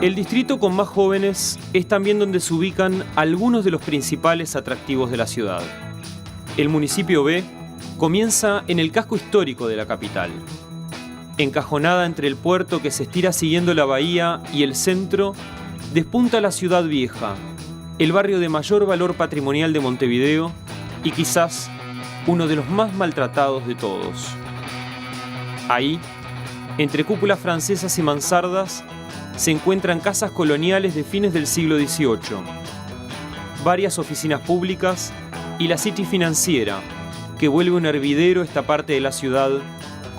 El distrito con más jóvenes es también donde se ubican algunos de los principales atractivos de la ciudad. El municipio B comienza en el casco histórico de la capital. Encajonada entre el puerto que se estira siguiendo la bahía y el centro, despunta la ciudad vieja, el barrio de mayor valor patrimonial de Montevideo y quizás uno de los más maltratados de todos. Ahí, entre cúpulas francesas y mansardas, se encuentran casas coloniales de fines del siglo XVIII, varias oficinas públicas y la City financiera, que vuelve un hervidero esta parte de la ciudad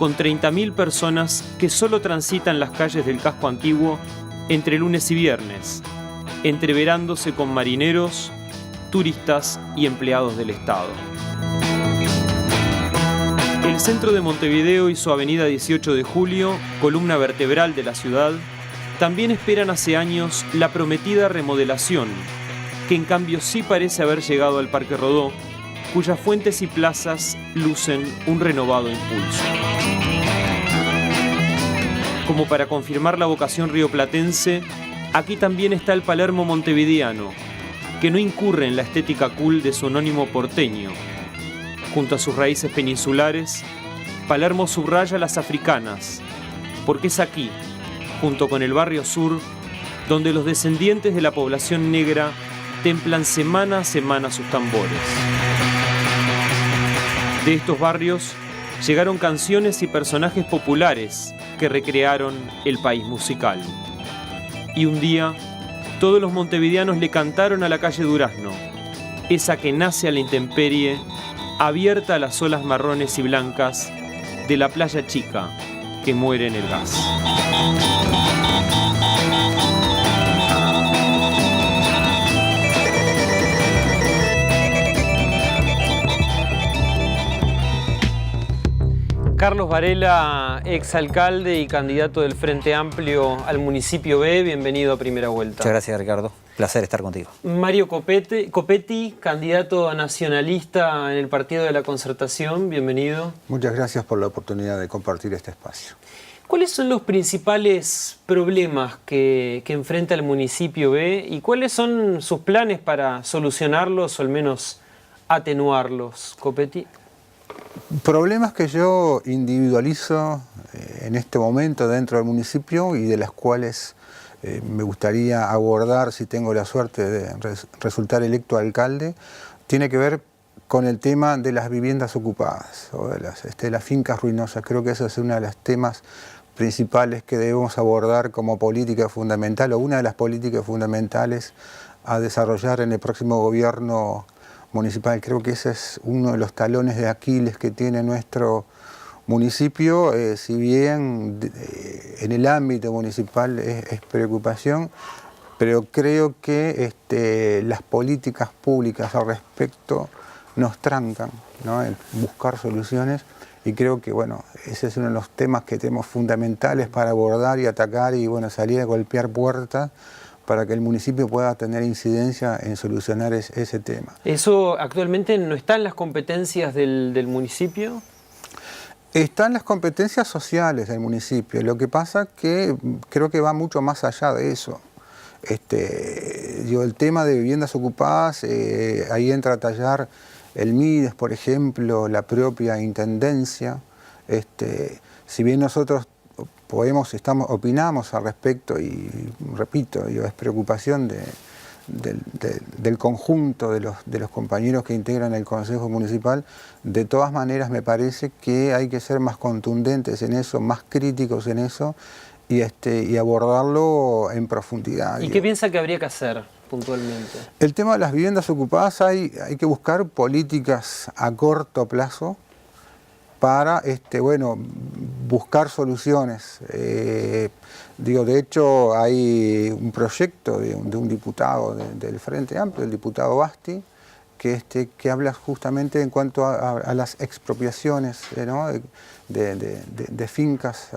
con 30.000 personas que solo transitan las calles del casco antiguo entre lunes y viernes, entreverándose con marineros, turistas y empleados del Estado. El centro de Montevideo y su avenida 18 de Julio, columna vertebral de la ciudad, también esperan hace años la prometida remodelación, que en cambio sí parece haber llegado al Parque Rodó, cuyas fuentes y plazas lucen un renovado impulso. Como para confirmar la vocación rioplatense, aquí también está el Palermo montevideano, que no incurre en la estética cool de su anónimo porteño. Junto a sus raíces peninsulares, Palermo subraya las africanas, porque es aquí, junto con el barrio sur, donde los descendientes de la población negra templan semana a semana sus tambores. De estos barrios llegaron canciones y personajes populares que recrearon el país musical. Y un día, todos los montevideanos le cantaron a la calle Durazno, esa que nace a la intemperie, abierta a las olas marrones y blancas de la playa chica que muere en el gas. Carlos Varela, exalcalde y candidato del Frente Amplio al municipio B, bienvenido a Primera Vuelta. Muchas gracias, Ricardo. Placer estar contigo. Mario Copetti, candidato a nacionalista en el Partido de la Concertación, bienvenido. Muchas gracias por la oportunidad de compartir este espacio. ¿Cuáles son los principales problemas que enfrenta el municipio B y cuáles son sus planes para solucionarlos o al menos atenuarlos, Copetti? Problemas que yo individualizo en este momento dentro del municipio y de las cuales me gustaría abordar si tengo la suerte de resultar electo alcalde, tiene que ver con el tema de las viviendas ocupadas o de las fincas ruinosas. Creo que ese es uno de los temas principales que debemos abordar como política fundamental o una de las políticas fundamentales a desarrollar en el próximo gobierno municipal. Creo que ese es uno de los talones de Aquiles que tiene nuestro municipio, si bien en el ámbito municipal es preocupación, pero creo que las políticas públicas al respecto nos trancan, ¿no?, en buscar soluciones, y creo que bueno, ese es uno de los temas que tenemos fundamentales para abordar y atacar y bueno, salir a golpear puertas para que el municipio pueda tener incidencia en solucionar ese tema. ¿Eso actualmente no está en las competencias del municipio? Están las competencias sociales del municipio, lo que pasa que creo que va mucho más allá de eso. El tema de viviendas ocupadas, ahí entra a tallar el MIDES, por ejemplo, la propia intendencia. Si bien nosotros opinamos al respecto y repito, es preocupación del conjunto de los compañeros que integran el Consejo Municipal, de todas maneras me parece que hay que ser más contundentes en eso, más críticos en eso y abordarlo en profundidad. ¿Y qué piensa que habría que hacer puntualmente? El tema de las viviendas ocupadas, hay que buscar políticas a corto plazo para bueno, buscar soluciones. De hecho, hay un proyecto de un diputado del Frente Amplio, el diputado Basti, que habla justamente en cuanto a las expropiaciones, ¿no? de fincas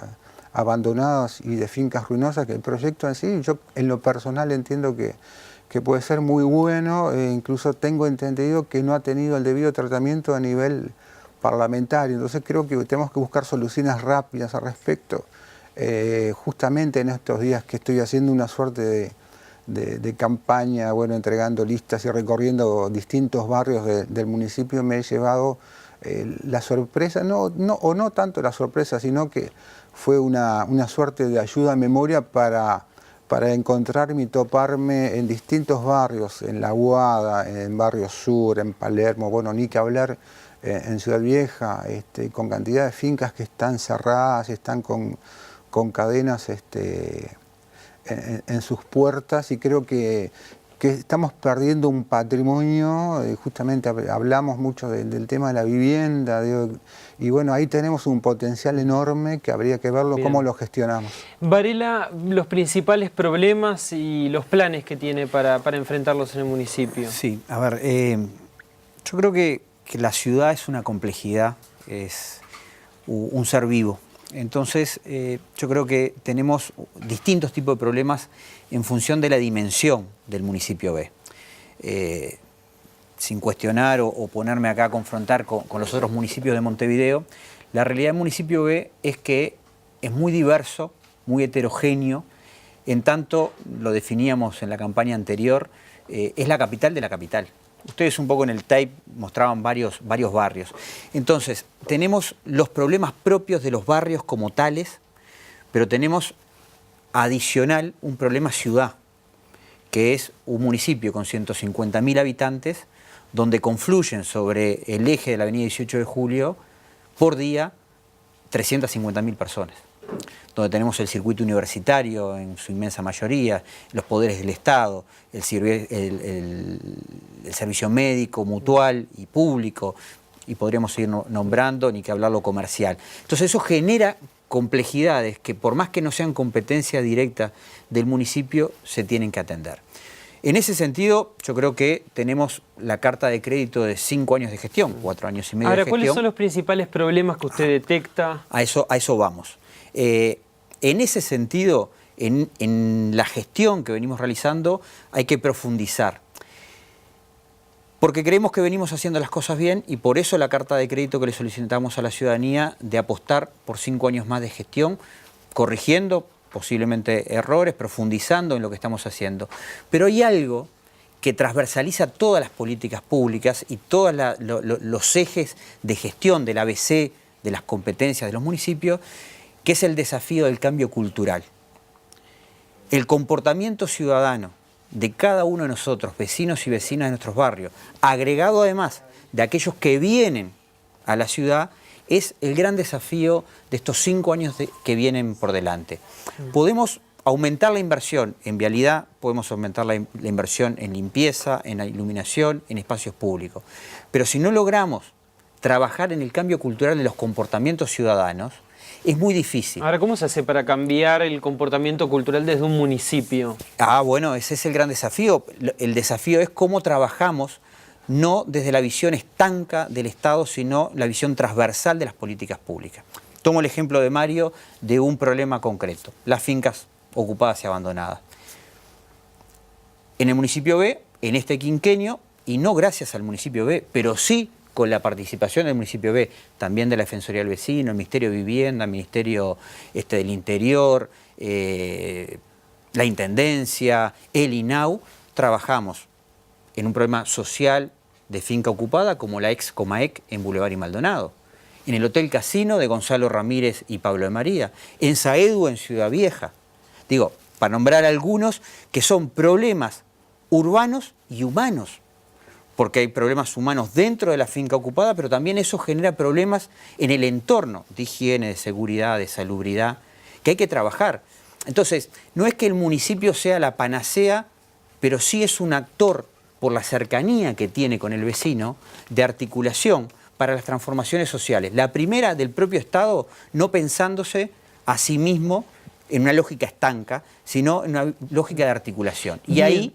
abandonadas y de fincas ruinosas, que el proyecto en sí, yo en lo personal entiendo que puede ser muy bueno, incluso tengo entendido que no ha tenido el debido tratamiento a nivel parlamentario, entonces creo que tenemos que buscar soluciones rápidas al respecto. Justamente en estos días que estoy haciendo una suerte de campaña, bueno, entregando listas y recorriendo distintos barrios del municipio, me he llevado la sorpresa, no tanto la sorpresa, sino que fue una suerte de ayuda a memoria para encontrarme y toparme en distintos barrios, en La Aguada, en Barrio Sur, en Palermo, bueno, ni que hablar en Ciudad Vieja, con cantidad de fincas que están cerradas, están con cadenas en sus puertas, y creo que estamos perdiendo un patrimonio. Justamente hablamos mucho del tema de la vivienda, y bueno, ahí tenemos un potencial enorme que habría que verlo. Bien. Cómo lo gestionamos. Varela, los principales problemas y los planes que tiene para enfrentarlos en el municipio. Sí, a ver, yo creo que la ciudad es una complejidad, es un ser vivo. Entonces, yo creo que tenemos distintos tipos de problemas en función de la dimensión del municipio B. Sin cuestionar o ponerme acá a confrontar con los otros municipios de Montevideo, la realidad del municipio B es que es muy diverso, muy heterogéneo, en tanto, lo definíamos en la campaña anterior, es la capital de la capital. Ustedes un poco en el tape mostraban varios barrios. Entonces, tenemos los problemas propios de los barrios como tales, pero tenemos adicional un problema ciudad, que es un municipio con 150.000 habitantes, donde confluyen sobre el eje de la avenida 18 de Julio, por día, 350.000 personas. Donde tenemos el circuito universitario en su inmensa mayoría, los poderes del Estado, el servicio médico, mutual y público, y podríamos seguir nombrando, ni que hablar lo comercial. Entonces eso genera complejidades que, por más que no sean competencia directa del municipio, se tienen que atender. En ese sentido, yo creo que tenemos la carta de crédito de 5 años de gestión, 4 años y medio de gestión. Ahora, ¿cuáles son los principales problemas que usted detecta? A eso vamos. En ese sentido, en la gestión que venimos realizando, hay que profundizar. Porque creemos que venimos haciendo las cosas bien, y por eso la carta de crédito que le solicitamos a la ciudadanía de apostar por 5 años más de gestión, corrigiendo posiblemente errores, profundizando en lo que estamos haciendo. Pero hay algo que transversaliza todas las políticas públicas y todos los ejes de gestión del ABC, de las competencias de los municipios, que es el desafío del cambio cultural. El comportamiento ciudadano de cada uno de nosotros, vecinos y vecinas de nuestros barrios, agregado además de aquellos que vienen a la ciudad, es el gran desafío de estos 5 años que vienen por delante. Podemos aumentar la inversión en vialidad, podemos aumentar la inversión en limpieza, en la iluminación, en espacios públicos. Pero si no logramos trabajar en el cambio cultural de los comportamientos ciudadanos, es muy difícil. Ahora, ¿cómo se hace para cambiar el comportamiento cultural desde un municipio? Bueno, ese es el gran desafío. El desafío es cómo trabajamos, no desde la visión estanca del Estado, sino la visión transversal de las políticas públicas. Tomo el ejemplo de Mario de un problema concreto, las fincas ocupadas y abandonadas. En el municipio B, en este quinquenio, y no gracias al municipio B, pero sí con la participación del municipio B, también de la Defensoría del Vecino, el Ministerio de Vivienda, el Ministerio del Interior, la Intendencia, el INAU, trabajamos en un problema social de finca ocupada como la ex Comaec en Boulevard y Maldonado, en el Hotel Casino de Gonzalo Ramírez y Pablo de María, en Saedu en Ciudad Vieja. Digo, para nombrar algunos que son problemas urbanos y humanos, porque hay problemas humanos dentro de la finca ocupada, pero también eso genera problemas en el entorno de higiene, de seguridad, de salubridad, que hay que trabajar. Entonces, no es que el municipio sea la panacea, pero sí es un actor, por la cercanía que tiene con el vecino, de articulación para las transformaciones sociales. La primera del propio Estado, no pensándose a sí mismo en una lógica estanca, sino en una lógica de articulación. Y ahí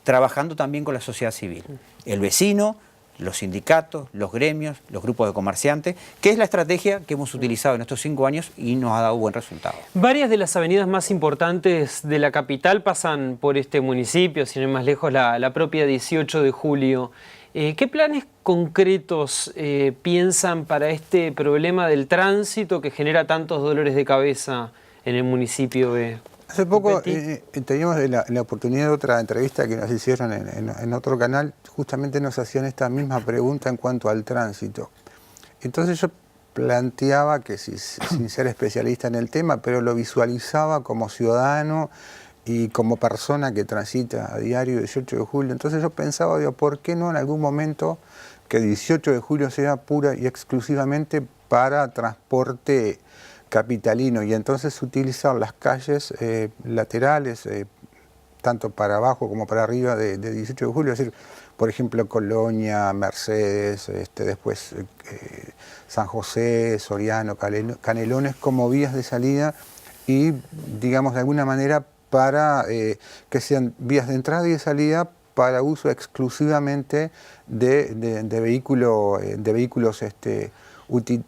trabajando también con la sociedad civil, el vecino, los sindicatos, los gremios, los grupos de comerciantes, que es la estrategia que hemos utilizado en estos 5 años y nos ha dado buen resultado. Varias de las avenidas más importantes de la capital pasan por este municipio, sin ir más lejos la propia 18 de julio. ¿Qué planes concretos piensan para este problema del tránsito que genera tantos dolores de cabeza en el municipio de Hace poco Petit? teníamos la oportunidad de otra entrevista que nos hicieron en otro canal, justamente nos hacían esta misma pregunta en cuanto al tránsito. Entonces yo planteaba que, sin ser especialista en el tema, pero lo visualizaba como ciudadano y como persona que transita a diario 18 de julio. Entonces yo pensaba, digo, ¿por qué no en algún momento que 18 de julio sea pura y exclusivamente para transporte capitalino, y entonces utilizar las calles laterales, tanto para abajo como para arriba de 18 de julio, es decir, por ejemplo, Colonia, Mercedes, después San José, Soriano, Canelones, como vías de salida y, digamos, de alguna manera para que sean vías de entrada y de salida para uso exclusivamente de vehículos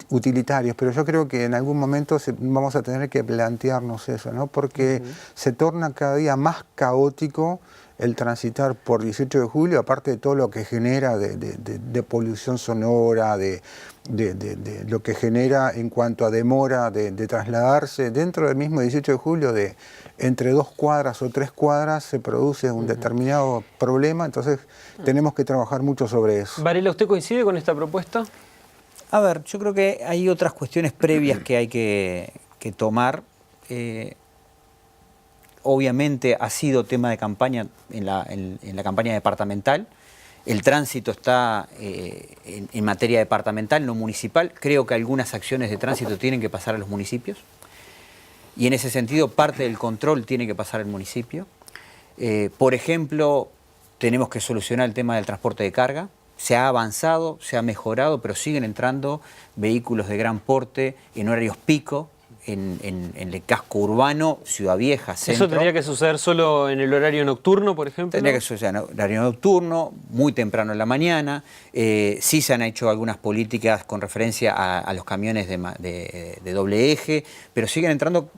utilitarios, pero yo creo que en algún momento vamos a tener que plantearnos eso, ¿no? Porque se torna cada día más caótico el transitar por 18 de julio, aparte de todo lo que genera de polución sonora, de lo que genera en cuanto a demora de trasladarse dentro del mismo 18 de julio, de entre 2 cuadras o 3 cuadras se produce un determinado problema, entonces tenemos que trabajar mucho sobre eso. Varela, ¿usted coincide con esta propuesta? A ver, yo creo que hay otras cuestiones previas que hay que tomar. Obviamente ha sido tema de campaña en la campaña departamental. El tránsito está en materia departamental, no municipal. Creo que algunas acciones de tránsito tienen que pasar a los municipios. Y en ese sentido, parte del control tiene que pasar al municipio. Por ejemplo, tenemos que solucionar el tema del transporte de carga. Se ha avanzado, se ha mejorado, pero siguen entrando vehículos de gran porte en horarios pico, en el casco urbano, Ciudad Vieja, centro. ¿Eso tendría que suceder solo en el horario nocturno, por ejemplo? Tendría que suceder en horario nocturno, muy temprano en la mañana. Sí se han hecho algunas políticas con referencia a los camiones de doble eje, pero siguen entrando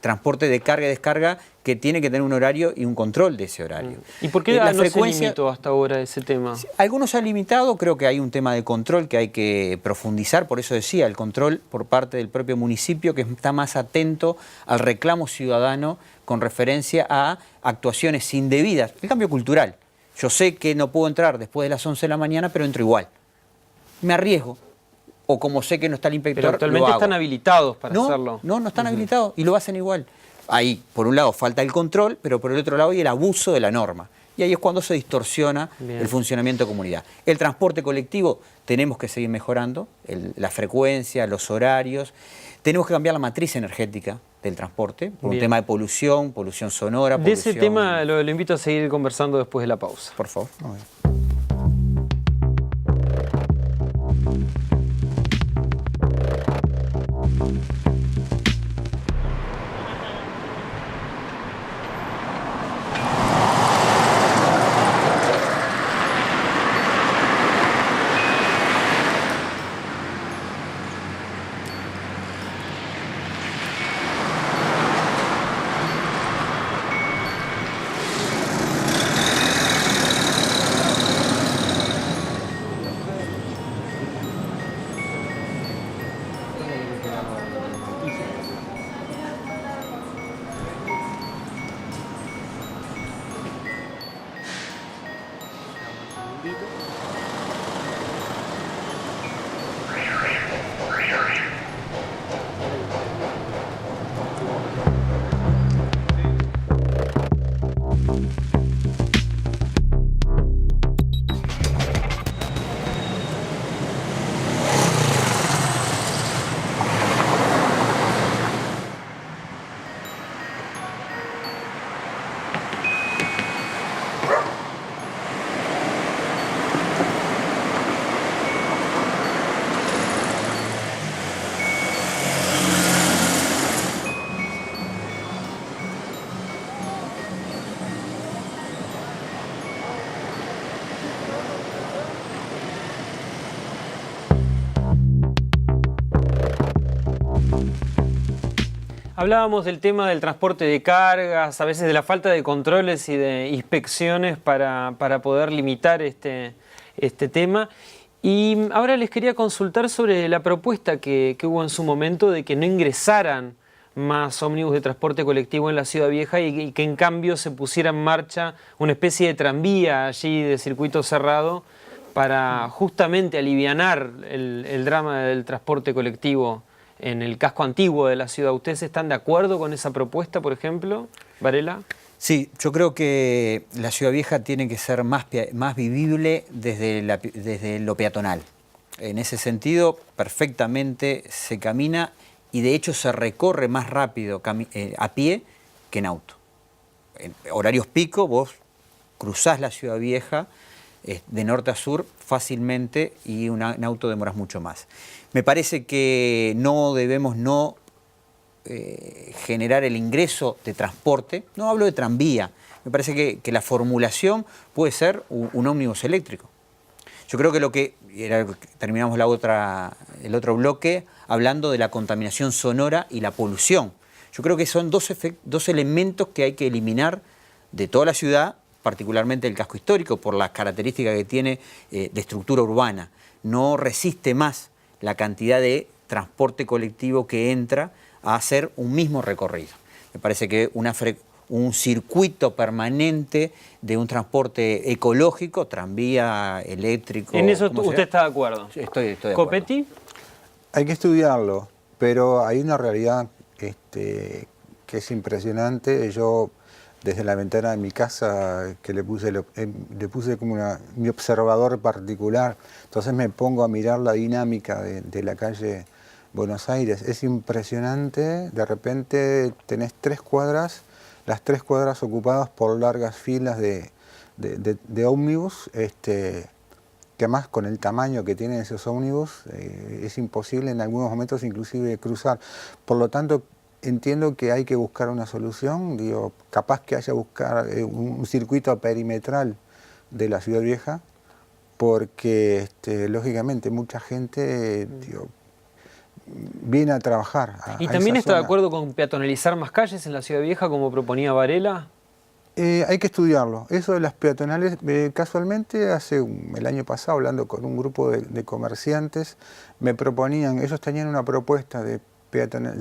transporte de carga y descarga que tiene que tener un horario y un control de ese horario. ¿Y por qué no se limitó hasta ahora ese tema? Algunos se han limitado, creo que hay un tema de control que hay que profundizar, por eso decía, el control por parte del propio municipio que está más atento al reclamo ciudadano con referencia a actuaciones indebidas. El cambio cultural. Yo sé que no puedo entrar después de las 11 de la mañana, pero entro igual. Me arriesgo. O como sé que no está el inspector, pero actualmente están habilitados para hacerlo. No están habilitados y lo hacen igual. Ahí, por un lado, falta el control, pero por el otro lado hay el abuso de la norma. Y ahí es cuando se distorsiona el funcionamiento de comunidad. El transporte colectivo tenemos que seguir mejorando, la frecuencia, los horarios. Tenemos que cambiar la matriz energética del transporte, por un tema de polución sonora. De ese tema lo invito a seguir conversando después de la pausa. Por favor. Hablábamos del tema del transporte de cargas, a veces de la falta de controles y de inspecciones para poder limitar este tema. Y ahora les quería consultar sobre la propuesta que hubo en su momento de que no ingresaran más ómnibus de transporte colectivo en la Ciudad Vieja y que en cambio se pusiera en marcha una especie de tranvía allí de circuito cerrado para justamente alivianar el drama del transporte colectivo en el casco antiguo de la ciudad. ¿Ustedes están de acuerdo con esa propuesta, por ejemplo, Varela? Sí, yo creo que la Ciudad Vieja tiene que ser más vivible desde lo peatonal. En ese sentido, perfectamente se camina y de hecho se recorre más rápido a pie que en auto. En horarios pico vos cruzás la Ciudad Vieja de norte a sur fácilmente y en auto demoras mucho más. Me parece que no debemos generar el ingreso de transporte, no hablo de tranvía, me parece que la formulación puede ser un ómnibus eléctrico. Yo creo que terminamos el otro bloque hablando de la contaminación sonora y la polución. Yo creo que son dos elementos que hay que eliminar de toda la ciudad, particularmente el casco histórico, por las características que tiene de estructura urbana. No resiste más la cantidad de transporte colectivo que entra a hacer un mismo recorrido. Me parece que un circuito permanente de un transporte ecológico, tranvía, eléctrico... ¿En eso usted está de acuerdo? Sí, estoy de acuerdo. ¿Copetti? Hay que estudiarlo, pero hay una realidad que es impresionante. Yo, desde la ventana de mi casa, que le puse como mi observador particular, entonces me pongo a mirar la dinámica de la calle Buenos Aires. Es impresionante, de repente tenés las 3 cuadras ocupadas por largas filas de ómnibus, que además con el tamaño que tienen esos ómnibus es imposible en algunos momentos inclusive cruzar. Por lo tanto, entiendo que hay que buscar una solución, capaz que haya que buscar un circuito perimetral de la Ciudad Vieja, porque lógicamente mucha gente viene a trabajar. ¿Y también está de acuerdo con peatonalizar más calles en la Ciudad Vieja como proponía Varela? Hay que estudiarlo. Eso de las peatonales, casualmente el año pasado, hablando con un grupo de comerciantes, me proponían, ellos tenían una propuesta de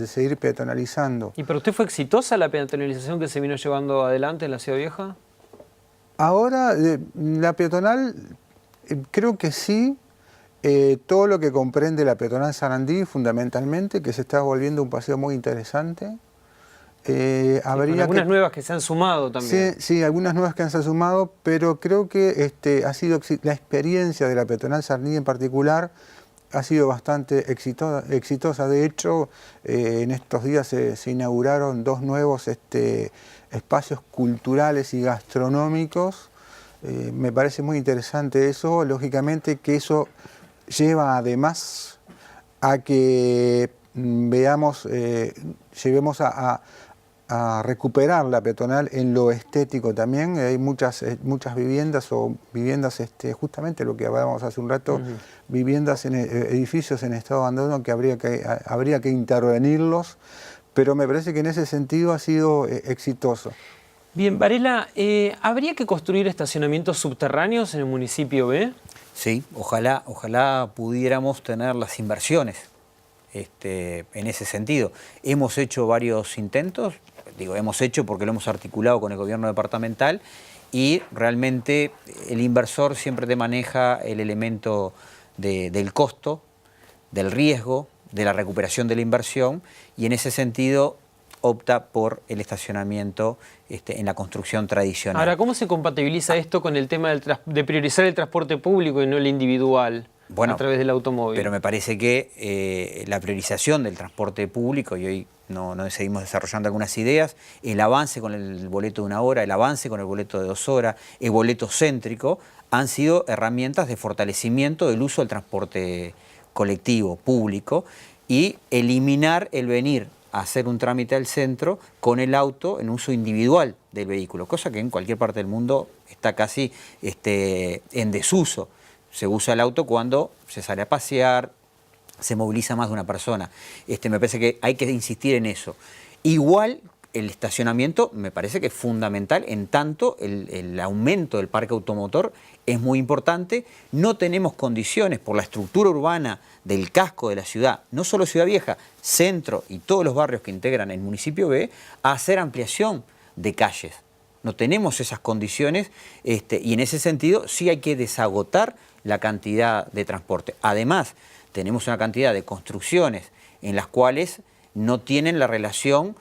seguir peatonalizando. ¿Y pero usted fue exitosa la peatonalización que se vino llevando adelante en la Ciudad Vieja? Ahora, la peatonal, creo que sí. Todo lo que comprende la peatonal Sarandí, fundamentalmente, que se está volviendo un paseo muy interesante. Algunas nuevas que se han sumado también. Sí, algunas nuevas que se han sumado, pero creo que ha sido la experiencia de la peatonal Sarandí en particular ha sido bastante exitosa. De hecho, en estos días se inauguraron 2 nuevos espacios culturales y gastronómicos. Me parece muy interesante eso. Lógicamente que eso lleva además a que llevemos a recuperar la peatonal en lo estético también. Hay muchas viviendas justamente lo que hablábamos hace un rato, viviendas en edificios en estado de abandono que habría que intervenirlos, pero me parece que en ese sentido ha sido exitoso. Bien, Varela, ¿habría que construir estacionamientos subterráneos en el municipio B? Sí, ojalá pudiéramos tener las inversiones en ese sentido. Hemos hecho varios intentos, hemos hecho porque lo hemos articulado con el gobierno departamental y realmente el inversor siempre te maneja el elemento del costo, del riesgo, de la recuperación de la inversión y en ese sentido opta por el estacionamiento en la construcción tradicional. Ahora, ¿cómo se compatibiliza esto con el tema de priorizar el transporte público y no el individual a través del automóvil? Pero me parece que la priorización del transporte público, y hoy no seguimos desarrollando algunas ideas, el avance con el boleto de 1 hora, el avance con el boleto de 2 horas, el boleto céntrico, han sido herramientas de fortalecimiento del uso del transporte colectivo, público, y eliminar el venir a hacer un trámite al centro con el auto en uso individual del vehículo, cosa que en cualquier parte del mundo está casi en desuso. Se usa el auto cuando se sale a pasear, se moviliza más de una persona. Me parece que hay que insistir en eso. Igual el estacionamiento me parece que es fundamental, en tanto el aumento del parque automotor es muy importante. No tenemos condiciones por la estructura urbana del casco de la ciudad, no solo Ciudad Vieja, centro y todos los barrios que integran el municipio B, a hacer ampliación de calles. No tenemos esas condiciones y en ese sentido sí hay que desagotar la cantidad de transporte. Además, tenemos una cantidad de construcciones en las cuales no tienen la relación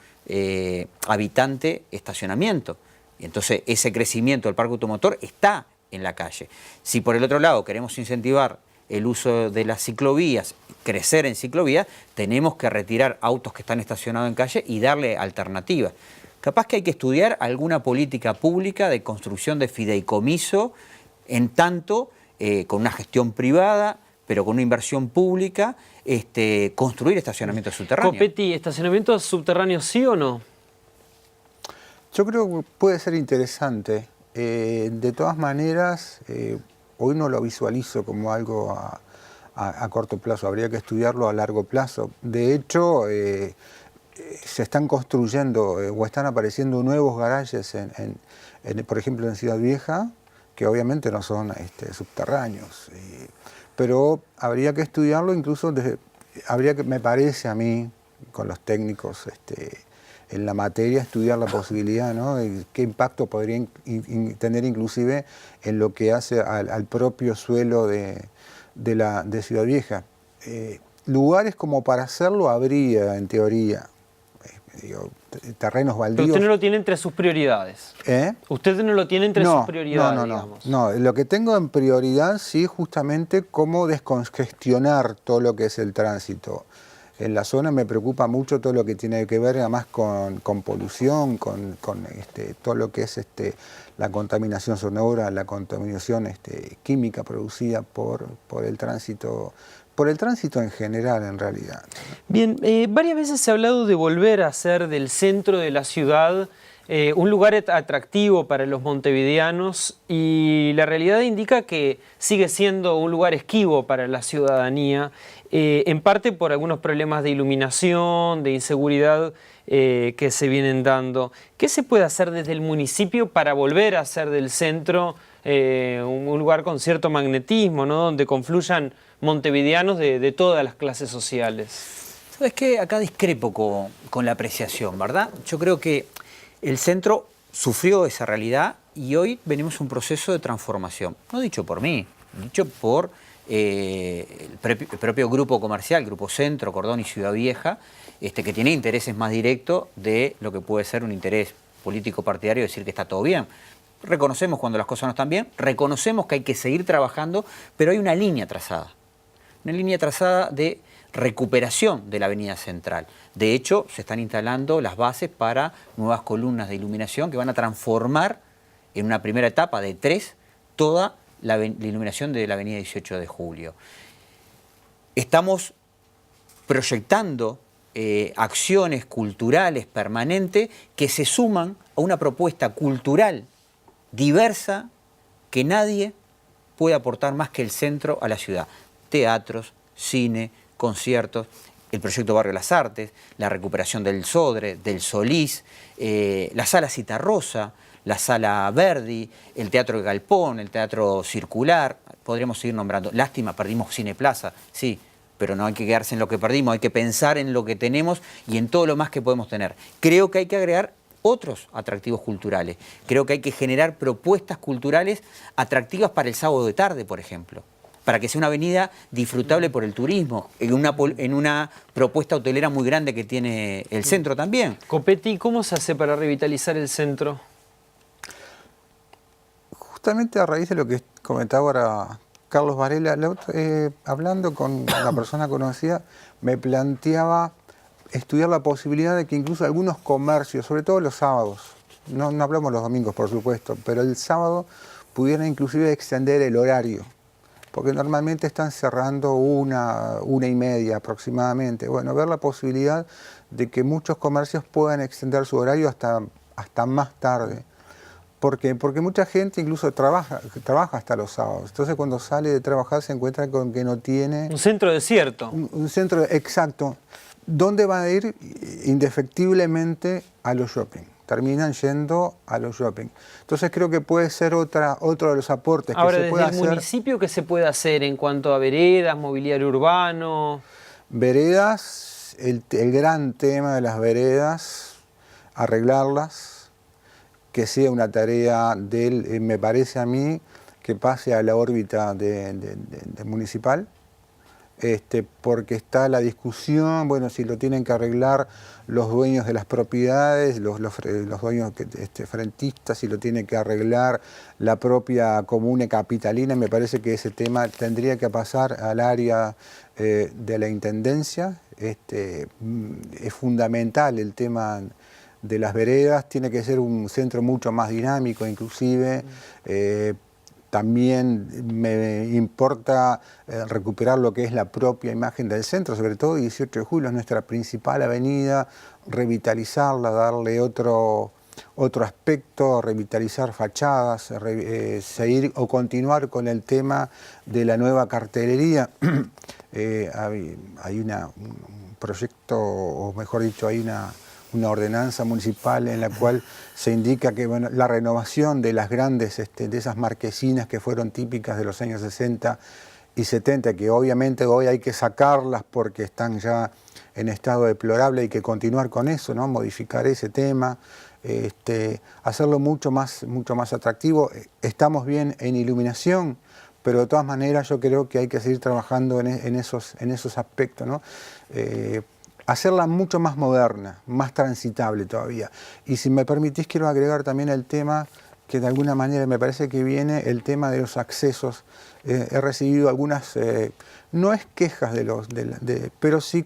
habitante-estacionamiento. Entonces, ese crecimiento del parque automotor está en la calle. Si por el otro lado queremos incentivar el uso de las ciclovías, crecer en ciclovías, tenemos que retirar autos que están estacionados en calle y darle alternativas. Capaz que hay que estudiar alguna política pública de construcción de fideicomiso, en tanto con una gestión privada, pero con una inversión pública, construir estacionamientos subterráneos. Copetti, ¿estacionamientos subterráneos sí o no? Yo creo que puede ser interesante. De todas maneras, hoy no lo visualizo como algo a corto plazo, habría que estudiarlo a largo plazo. De hecho, se están construyendo o están apareciendo nuevos garajes, por ejemplo, en Ciudad Vieja, que obviamente no son subterráneos. Pero habría que estudiarlo incluso me parece a mí, con los técnicos en la materia, estudiar la posibilidad, ¿no?, de qué impacto podría tener inclusive en lo que hace al propio suelo de Ciudad Vieja. Lugares como para hacerlo habría, en teoría. Terrenos baldíos. Pero usted no lo tiene entre sus prioridades. Usted no lo tiene entre sus prioridades, digamos. No, lo que tengo en prioridad sí justamente cómo descongestionar todo lo que es el tránsito. En la zona me preocupa mucho todo lo que tiene que ver además con polución, con todo lo que es la contaminación sonora, la contaminación química producida por el tránsito. Por el tránsito en general, en realidad. Bien, varias veces se ha hablado de volver a hacer del centro de la ciudad un lugar atractivo para los montevideanos, y la realidad indica que sigue siendo un lugar esquivo para la ciudadanía, en parte por algunos problemas de iluminación, de inseguridad que se vienen dando. ¿Qué se puede hacer desde el municipio para volver a hacer del centro un lugar con cierto magnetismo, ¿no?, donde confluyan montevideanos de todas las clases sociales? ¿Sabes qué? Acá discrepo con la apreciación, ¿verdad? Yo creo que el centro sufrió esa realidad y hoy venimos a un proceso de transformación. No dicho por mí, dicho por el propio grupo comercial, Grupo Centro, Cordón y Ciudad Vieja, que tiene intereses más directos de lo que puede ser un interés político partidario, decir que está todo bien. Reconocemos cuando las cosas no están bien, reconocemos que hay que seguir trabajando, pero hay una línea trazada de recuperación de la avenida central. De hecho, se están instalando las bases para nuevas columnas de iluminación que van a transformar en una primera etapa de 3 toda la iluminación de la avenida 18 de Julio. Estamos proyectando acciones culturales permanentes que se suman a una propuesta cultural diversa que nadie puede aportar más que el centro a la ciudad. Teatros, cine, conciertos, el proyecto Barrio Las Artes, la recuperación del Sodre, del Solís, la Sala Citarrosa, la Sala Verdi, el Teatro de Galpón, el Teatro Circular, podríamos seguir nombrando. Lástima, perdimos Cine Plaza, sí, pero no hay que quedarse en lo que perdimos, hay que pensar en lo que tenemos y en todo lo más que podemos tener. Creo que hay que agregar otros atractivos culturales. Creo que hay que generar propuestas culturales atractivas para el sábado de tarde, por ejemplo, para que sea una avenida disfrutable por el turismo, en una propuesta hotelera muy grande que tiene el centro también. Copetti, ¿cómo se hace para revitalizar el centro? Justamente a raíz de lo que comentaba ahora Carlos Varela, hablando con la persona conocida, me planteaba estudiar la posibilidad de que incluso algunos comercios, sobre todo los sábados, no hablamos los domingos por supuesto, pero el sábado pudieran inclusive extender el horario, porque normalmente están cerrando una y media aproximadamente. Bueno, ver la posibilidad de que muchos comercios puedan extender su horario hasta más tarde. ¿Por qué? Porque mucha gente incluso trabaja hasta los sábados. Entonces cuando sale de trabajar se encuentra con que no tiene... Un centro desierto. Un centro, exacto. ¿Dónde van a ir? Indefectiblemente a los shopping. Terminan yendo a los shopping. Entonces creo que puede ser otro de los aportes Ahora, que se puede desde el hacer. municipio, ¿qué se puede hacer en cuanto a veredas, mobiliario urbano? Veredas, el gran tema de las veredas, arreglarlas, que sea una tarea me parece a mí, que pase a la órbita de municipal. Porque está la discusión, bueno, si lo tienen que arreglar los dueños de las propiedades, los dueños frentistas, si lo tiene que arreglar la propia comuna capitalina. Me parece que ese tema tendría que pasar al área de la intendencia. Es fundamental el tema de las veredas, tiene que ser un centro mucho más dinámico, inclusive. También me importa recuperar lo que es la propia imagen del centro, sobre todo 18 de julio es nuestra principal avenida, revitalizarla, darle otro aspecto, revitalizar fachadas, seguir o continuar con el tema de la nueva cartelería. Hay un proyecto, o mejor dicho, hay una ordenanza municipal en la cual se indica que la renovación de las grandes, de esas marquesinas que fueron típicas de los años 60 y 70, que obviamente hoy hay que sacarlas porque están ya en estado deplorable, hay que continuar con eso, ¿no? Modificar ese tema, hacerlo mucho más atractivo. Estamos bien en iluminación, pero de todas maneras yo creo que hay que seguir trabajando en esos aspectos, ¿no? Hacerla mucho más moderna, más transitable todavía. Y si me permitís, quiero agregar también el tema que de alguna manera me parece que viene, el tema de los accesos. He recibido algunas, no es quejas pero sí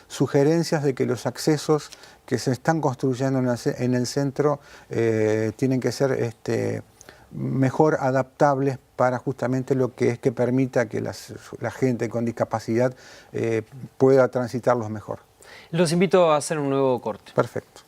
sugerencias de que los accesos que se están construyendo en el centro tienen que ser mejor adaptables para justamente lo que es que permita que la gente con discapacidad pueda transitarlos mejor. Los invito a hacer un nuevo corte. Perfecto.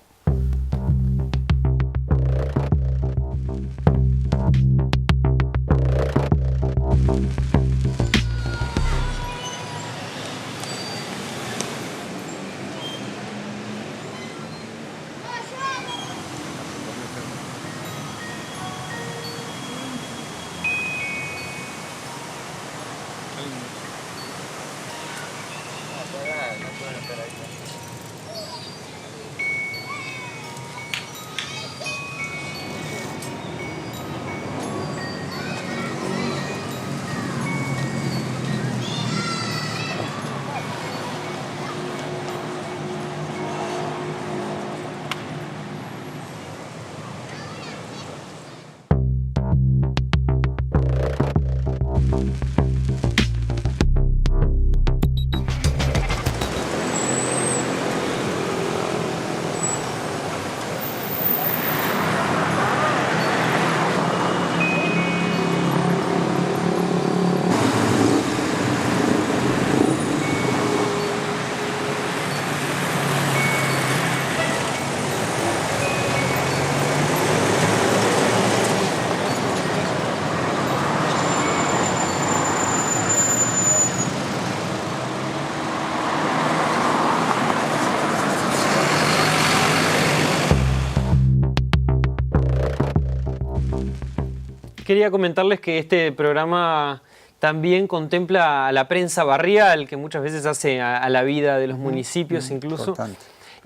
Quería comentarles que este programa también contempla a la prensa barrial, que muchas veces hace a la vida de los municipios incluso. Importante.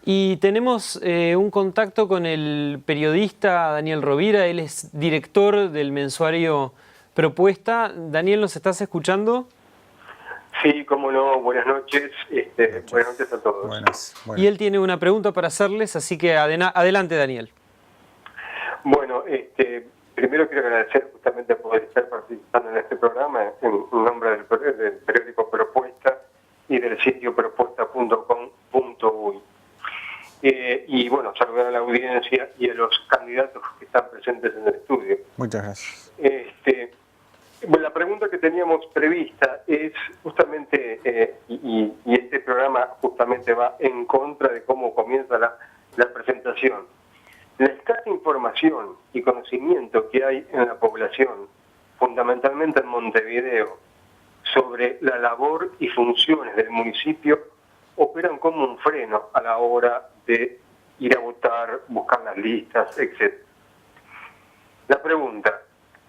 Y tenemos un contacto con el periodista Daniel Rovira, él es director del mensuario Propuesta. Daniel, ¿nos estás escuchando? Sí, cómo no, buenas noches. Buenas noches a todos. Buenas. Y él tiene una pregunta para hacerles, así que adelante, Daniel. Bueno, primero quiero agradecer justamente por estar participando en este programa en nombre del periódico Propuesta y del sitio propuesta.com.uy. Y bueno, saludar a la audiencia y a los candidatos que están presentes en el estudio. Muchas gracias. Bueno, la pregunta que teníamos prevista es justamente, y este programa justamente va en contra de cómo comienza la presentación. La escasa información y conocimiento que hay en la población, fundamentalmente en Montevideo, sobre la labor y funciones del municipio, operan como un freno a la hora de ir a votar, buscar las listas, etc. La pregunta,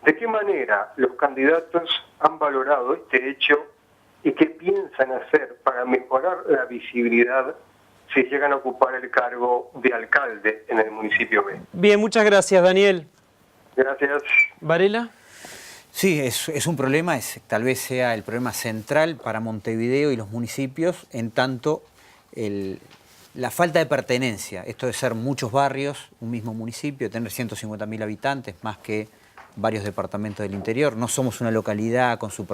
¿de qué manera los candidatos han valorado este hecho y qué piensan hacer para mejorar la visibilidad si llegan a ocupar el cargo de alcalde en el municipio B? Bien, muchas gracias, Daniel. Gracias. ¿Varela? Sí, es un problema, tal vez sea el problema central para Montevideo y los municipios, en tanto la falta de pertenencia, esto de ser muchos barrios, un mismo municipio, tener 150.000 habitantes, más que varios departamentos del interior. No somos una localidad con su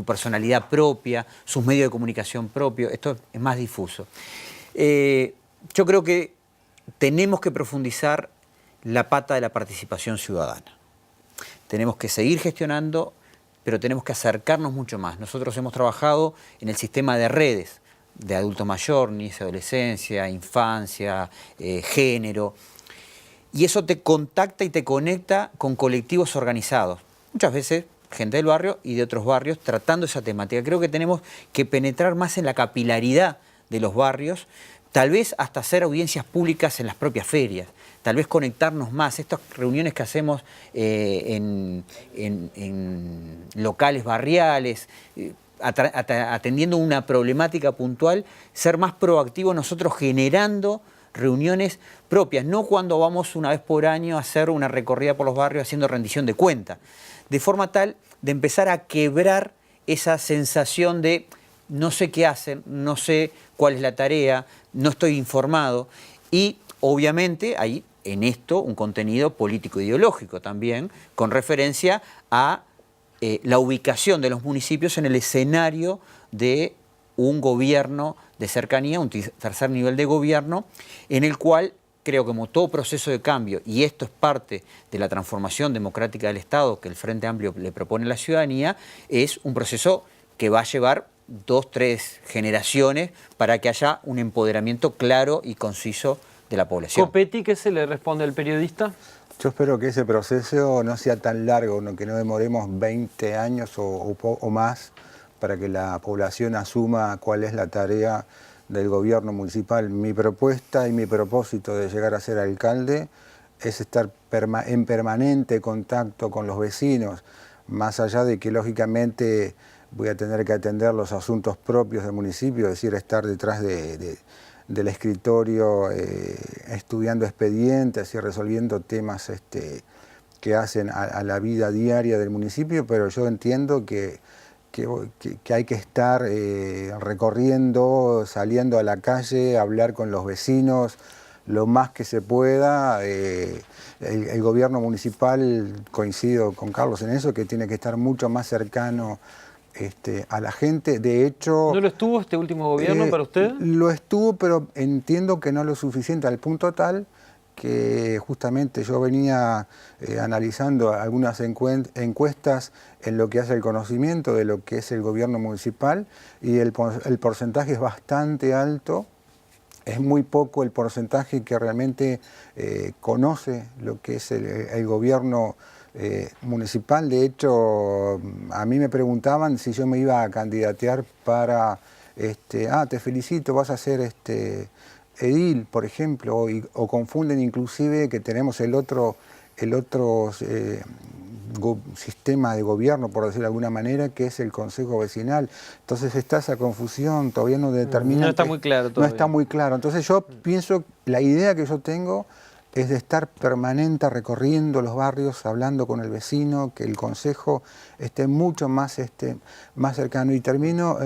personalidad propia, sus medios de comunicación propios, esto es más difuso. Yo creo que tenemos que profundizar la pata de la participación ciudadana. Tenemos que seguir gestionando, pero tenemos que acercarnos mucho más. Nosotros hemos trabajado en el sistema de redes, de adulto mayor, niñez y adolescencia, infancia, género, y eso te contacta y te conecta con colectivos organizados. Muchas veces gente del barrio y de otros barrios tratando esa temática. Creo que tenemos que penetrar más en la capilaridad de los barrios, tal vez hasta hacer audiencias públicas en las propias ferias, tal vez conectarnos más. Estas reuniones que hacemos en locales barriales, atendiendo una problemática puntual, ser más proactivos nosotros generando reuniones propias, no cuando vamos una vez por año a hacer una recorrida por los barrios haciendo rendición de cuentas, de forma tal de empezar a quebrar esa sensación de no sé qué hacen, no sé cuál es la tarea, no estoy informado, y obviamente hay en esto un contenido político-ideológico también, con referencia a la ubicación de los municipios en el escenario de un gobierno de cercanía, un tercer nivel de gobierno, en el cual creo que como todo proceso de cambio, y esto es parte de la transformación democrática del Estado que el Frente Amplio le propone a la ciudadanía, es un proceso que va a llevar 2, 3 generaciones para que haya un empoderamiento claro y conciso de la población. Copetti, ¿qué se le responde al periodista? Yo espero que ese proceso no sea tan largo, que no demoremos 20 años o más para que la población asuma cuál es la tarea del gobierno municipal. Mi propuesta y mi propósito de llegar a ser alcalde es estar en permanente contacto con los vecinos, más allá de que lógicamente voy a tener que atender los asuntos propios del municipio, es decir, estar detrás del escritorio estudiando expedientes y resolviendo temas que hacen a la vida diaria del municipio, pero yo entiendo que hay que estar recorriendo, saliendo a la calle, hablar con los vecinos lo más que se pueda. El gobierno municipal, coincido con Carlos en eso, que tiene que estar mucho más cercano a la gente. De hecho... ¿No lo estuvo este último gobierno para usted? Lo estuvo, pero entiendo que no lo suficiente, al punto tal que justamente yo venía analizando algunas encuestas en lo que hace el conocimiento de lo que es el gobierno municipal, y el porcentaje es bastante alto. Es muy poco el porcentaje que realmente conoce lo que es el gobierno municipal. De hecho, a mí me preguntaban si yo me iba a candidatear para, te felicito, vas a ser edil, por ejemplo, o confunden inclusive que tenemos el otro sistema de gobierno, por decirlo de alguna manera, que es el Consejo Vecinal. Entonces está esa confusión, todavía no determina. No está muy claro todavía. No está muy claro. Entonces yo pienso, la idea que yo tengo es de estar permanente recorriendo los barrios, hablando con el vecino, que el consejo esté mucho más cercano. Y termino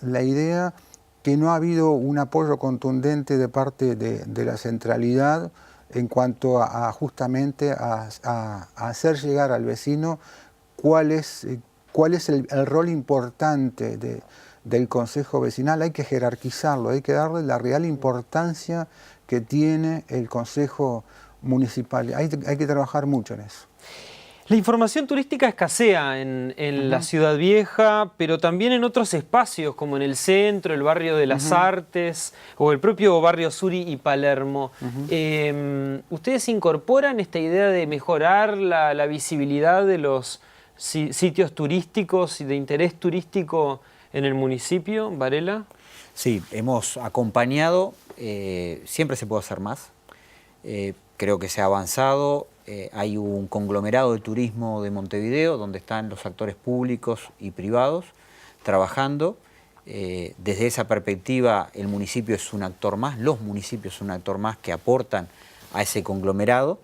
la idea que no ha habido un apoyo contundente de parte de la centralidad en cuanto a justamente a hacer llegar al vecino cuál es el rol importante del consejo vecinal. Hay que jerarquizarlo, hay que darle la real importancia que tiene el consejo municipal. Hay que trabajar mucho en eso. La información turística escasea en la Ciudad Vieja, pero también en otros espacios, como en el centro, el barrio de las Artes, o el propio barrio Suri y Palermo. ¿Ustedes incorporan esta idea de mejorar la visibilidad de los sitios turísticos y de interés turístico en el municipio, Varela? Sí, hemos acompañado, siempre se puede hacer más, creo que se ha avanzado, hay un conglomerado de turismo de Montevideo donde están los actores públicos y privados trabajando. Desde esa perspectiva el municipio es un actor más, los municipios son un actor más que aportan a ese conglomerado.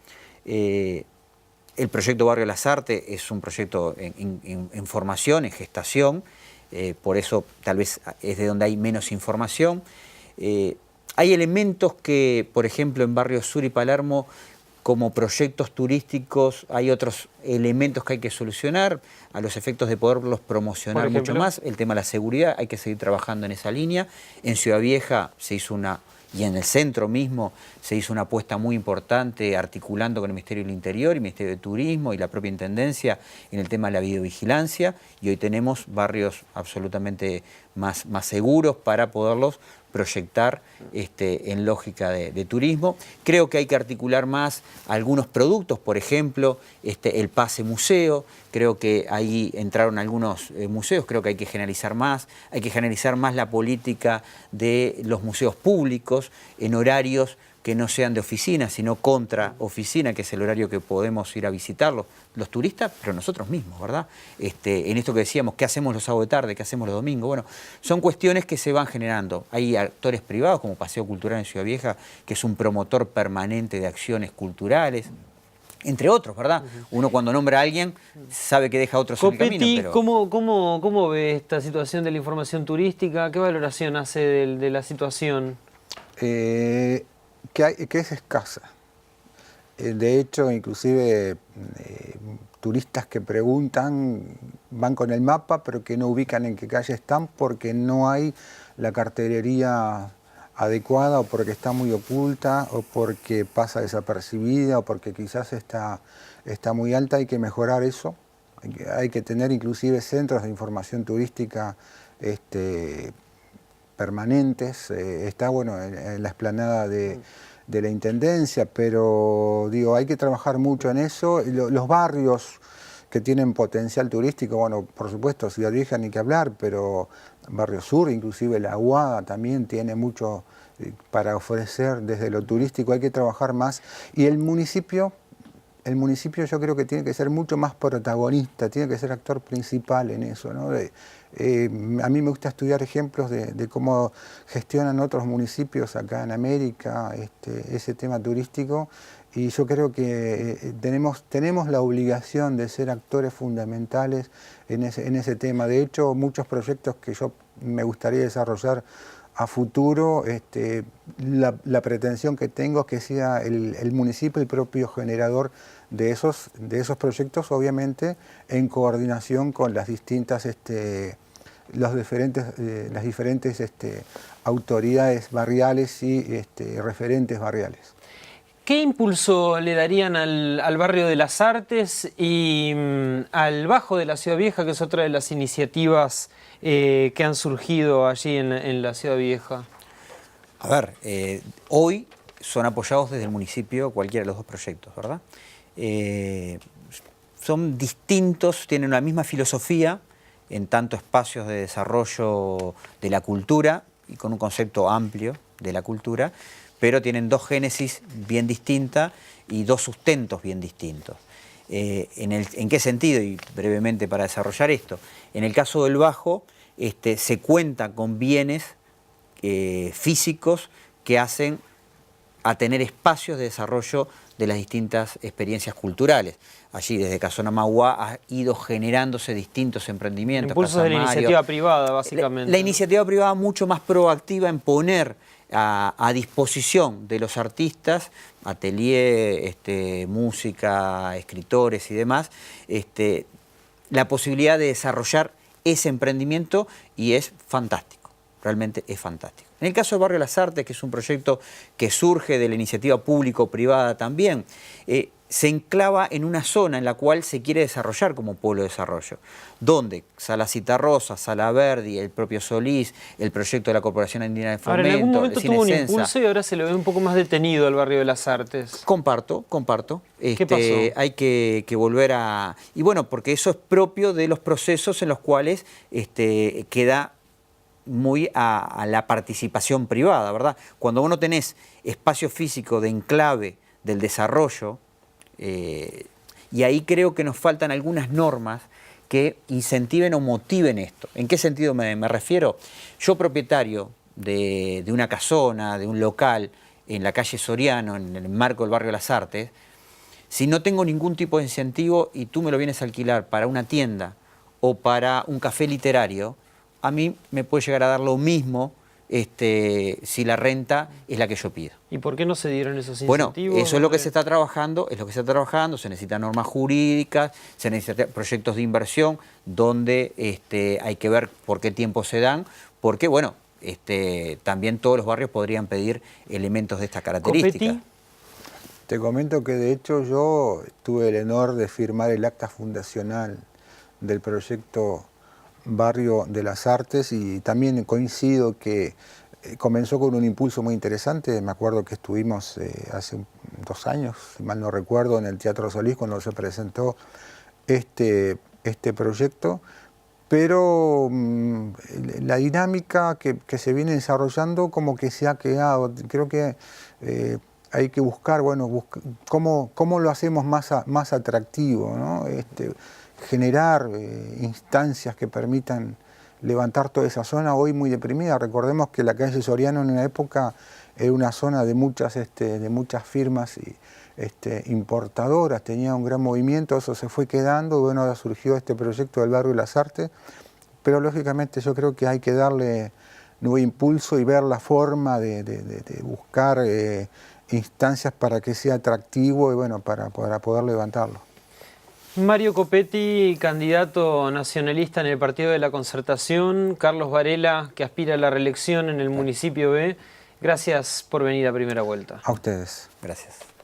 El proyecto Barrio Las Artes es un proyecto en formación, en gestación, por eso tal vez es de donde hay menos información. Hay elementos que, por ejemplo, en Barrio Sur y Palermo, como proyectos turísticos, hay otros elementos que hay que solucionar a los efectos de poderlos promocionar mucho más. El tema de la seguridad, hay que seguir trabajando en esa línea. En Ciudad Vieja se hizo una, y en el centro mismo se hizo una apuesta muy importante articulando con el Ministerio del Interior y el Ministerio de Turismo y la propia Intendencia en el tema de la videovigilancia, y hoy tenemos barrios absolutamente más seguros para poderlos proyectar en lógica de turismo. Creo que hay que articular más algunos productos, por ejemplo, el pase museo. Creo que ahí entraron algunos museos, creo que hay que generalizar más la política de los museos públicos en horarios que no sean de oficina, sino contra oficina, que es el horario que podemos ir a visitarlos, los turistas, pero nosotros mismos, ¿verdad? En esto que decíamos, ¿qué hacemos los sábados de tarde? ¿Qué hacemos los domingos? Bueno, son cuestiones que se van generando. Hay actores privados, como Paseo Cultural en Ciudad Vieja, que es un promotor permanente de acciones culturales, entre otros, ¿verdad? Uno cuando nombra a alguien sabe que deja a otros en el camino. Pero... ¿Cómo ve esta situación de la información turística? ¿Qué valoración hace de la situación? Que es escasa. De hecho, inclusive turistas que preguntan, van con el mapa, pero que no ubican en qué calle están porque no hay la cartelería adecuada, o porque está muy oculta, o porque pasa desapercibida, o porque quizás está muy alta. Hay que mejorar eso. Hay que tener inclusive centros de información turística permanentes. Está bueno en la explanada de la Intendencia, pero digo, hay que trabajar mucho en eso. Los barrios que tienen potencial turístico, bueno, por supuesto, Ciudad Vieja ni que hablar, pero Barrio Sur, inclusive La Aguada, también tiene mucho para ofrecer desde lo turístico. Hay que trabajar más. Y el municipio yo creo que tiene que ser mucho más protagonista, tiene que ser actor principal en eso, ¿no? A mí me gusta estudiar ejemplos de cómo gestionan otros municipios acá en América ese tema turístico, y yo creo que tenemos la obligación de ser actores fundamentales en ese tema. De hecho, muchos proyectos que yo me gustaría desarrollar a futuro, la pretensión que tengo es que sea el municipio el propio generador de esos proyectos, obviamente en coordinación con las distintas las diferentes autoridades barriales y referentes barriales. ¿Qué impulso le darían al barrio de Las Artes y al Bajo de la Ciudad Vieja, que es otra de las iniciativas que han surgido allí en la Ciudad Vieja? A ver, hoy son apoyados desde el municipio cualquiera de los dos proyectos, ¿verdad? Son distintos, tienen la misma filosofía en tanto espacios de desarrollo de la cultura y con un concepto amplio de la cultura, pero tienen dos génesis bien distintas y dos sustentos bien distintos. ¿En qué sentido? Y brevemente para desarrollar esto. En el caso del Bajo, se cuenta con bienes físicos que hacen a tener espacios de desarrollo de las distintas experiencias culturales. Allí, desde Casona Mauá, ha ido generándose distintos emprendimientos. Impulsos de la iniciativa privada, básicamente. La iniciativa privada mucho más proactiva en poner a disposición de los artistas, atelier, música, escritores y demás, la posibilidad de desarrollar ese emprendimiento, y es fantástico, realmente es fantástico. En el caso del Barrio Las Artes, que es un proyecto que surge de la iniciativa público-privada también, se enclava en una zona en la cual se quiere desarrollar como pueblo de desarrollo, donde Sala Citarrosa, Sala Verdi, el propio Solís, el proyecto de la Corporación Andina de Fomento, ahora, en algún momento tuvo un Cinesensa. impulso y ahora se lo ve un poco más detenido al Barrio de Las Artes. Comparto. ¿Qué pasó? Hay que volver a... Y bueno, porque eso es propio de los procesos en los cuales queda muy a la participación privada, ¿verdad? Cuando vos no tenés espacio físico de enclave del desarrollo, y ahí creo que nos faltan algunas normas que incentiven o motiven esto. ¿En qué sentido me refiero? Yo, propietario de una casona, de un local en la calle Soriano, en el marco del barrio Las Artes, si no tengo ningún tipo de incentivo y tú me lo vienes a alquilar para una tienda o para un café literario, a mí me puede llegar a dar lo mismo si la renta es la que yo pido. ¿Y por qué no se dieron esos Bueno, incentivos? eso es lo que se está trabajando, se necesitan normas jurídicas, se necesitan proyectos de inversión donde hay que ver por qué tiempo se dan, porque bueno, también todos los barrios podrían pedir elementos de esta característica. ¿Copetti? Te comento que de hecho yo tuve el honor de firmar el acta fundacional del proyecto Barrio de las Artes y también coincido que comenzó con un impulso muy interesante. Me acuerdo que estuvimos hace 2 años, si mal no recuerdo, en el Teatro Solís cuando se presentó este proyecto, pero la dinámica que se viene desarrollando como que se ha quedado. Creo que hay que buscar, bueno, cómo lo hacemos más atractivo, ¿no? Generar instancias que permitan levantar toda esa zona hoy muy deprimida. Recordemos que la calle Soriano en una época era una zona de muchas firmas importadoras, tenía un gran movimiento, eso se fue quedando, bueno, ahora surgió este proyecto del Barrio de las Artes, pero lógicamente yo creo que hay que darle nuevo impulso y ver la forma de buscar instancias para que sea atractivo y bueno, para poder levantarlo. Mario Copetti, candidato nacionalista en el Partido de la Concertación, Carlos Varela, que aspira a la reelección en el municipio B. Gracias por venir a Primera Vuelta. A ustedes. Gracias.